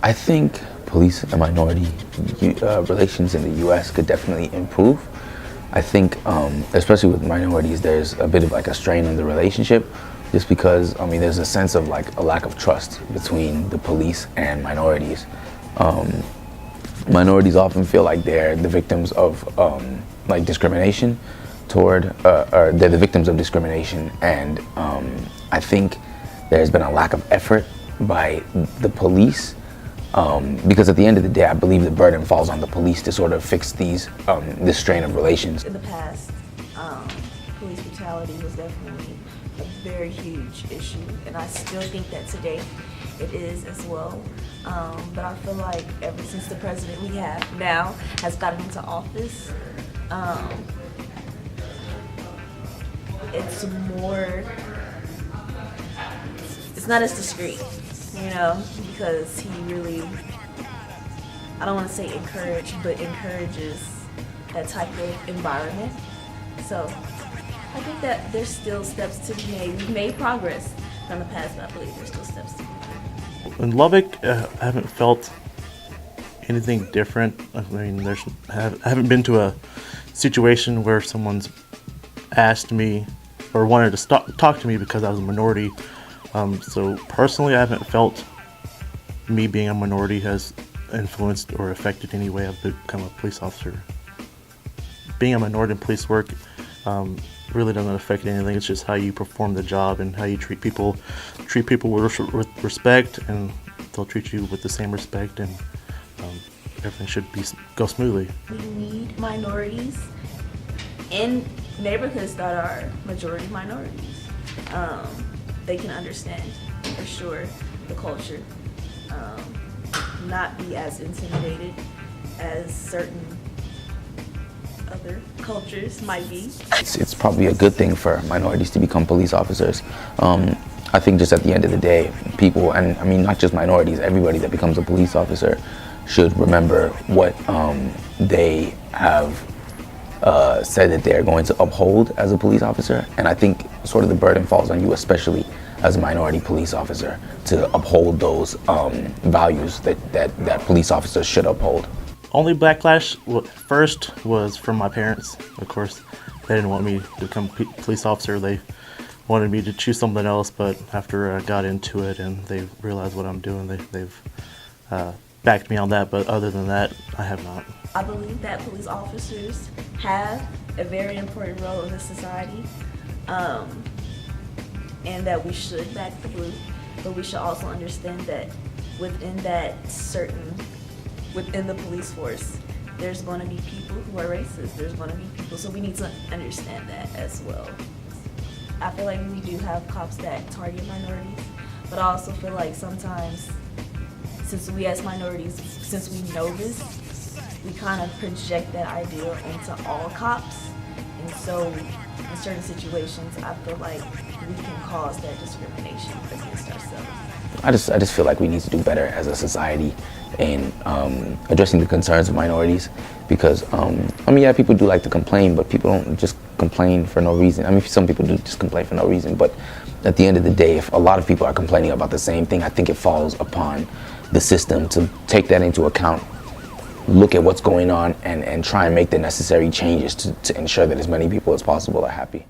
I think police and minority relations in the U.S. could definitely improve. I think, especially with minorities, there's a bit of like a strain on the relationship, just because there's a sense of like a lack of trust between the police and minorities. Minorities often feel like they're the victims of like discrimination or they're the victims of discrimination, and I think there's been a lack of effort by the police. Because at the end of the day, I believe the burden falls on the police to sort of fix this strain of relations. In the past, police brutality was definitely a very huge issue, and I still think that today it is as well. But I feel like ever since the president we have now has gotten into office, it's not as discreet, because he really, I don't want to say encourage, but encourages that type of environment. So I think that there's still steps to be made. We've made progress from the past, but I believe there's still steps to be made. In Lubbock, I haven't felt anything different. I haven't been to a situation where someone's asked me or wanted to talk to me because I was a minority. So personally, I haven't felt me being a minority has influenced or affected any way I've become a police officer. Being a minority in police work really doesn't affect anything. It's just how you perform the job and how you treat people. Treat people with respect, and they'll treat you with the same respect, and everything should go smoothly. We need minorities in neighborhoods that are majority minorities. They can understand, for sure, the culture, not be as intimidated as certain other cultures might be. It's probably a good thing for minorities to become police officers. I think just at the end of the day, people, and not just minorities, everybody that becomes a police officer should remember what they have said that they're going to uphold as a police officer. And I think sort of the burden falls on you, especially as a minority police officer, to uphold those values that police officers should uphold. Only backlash first was from my parents. Of course, they didn't want me to become a police officer. They wanted me to choose something else, but after I got into it and they realized what I'm doing, they've backed me on that. But other than that, I have not. I believe that police officers have a very important role in this society, and that we should back the blue, but we should also understand that within the police force, there's going to be people who are racist. There's going to be people, so we need to understand that as well. I feel like we do have cops that target minorities, but I also feel like sometimes, since we as minorities, since we know this, we kind of project that idea onto all cops, and so in certain situations, I feel like we can cause that discrimination against ourselves. I just feel like we need to do better as a society in addressing the concerns of minorities, because yeah, people do like to complain, but people don't just complain for no reason. Some people do just complain for no reason, but at the end of the day, if a lot of people are complaining about the same thing, I think it falls upon the system to take that into account, look at what's going on, and try and make the necessary changes to ensure that as many people as possible are happy.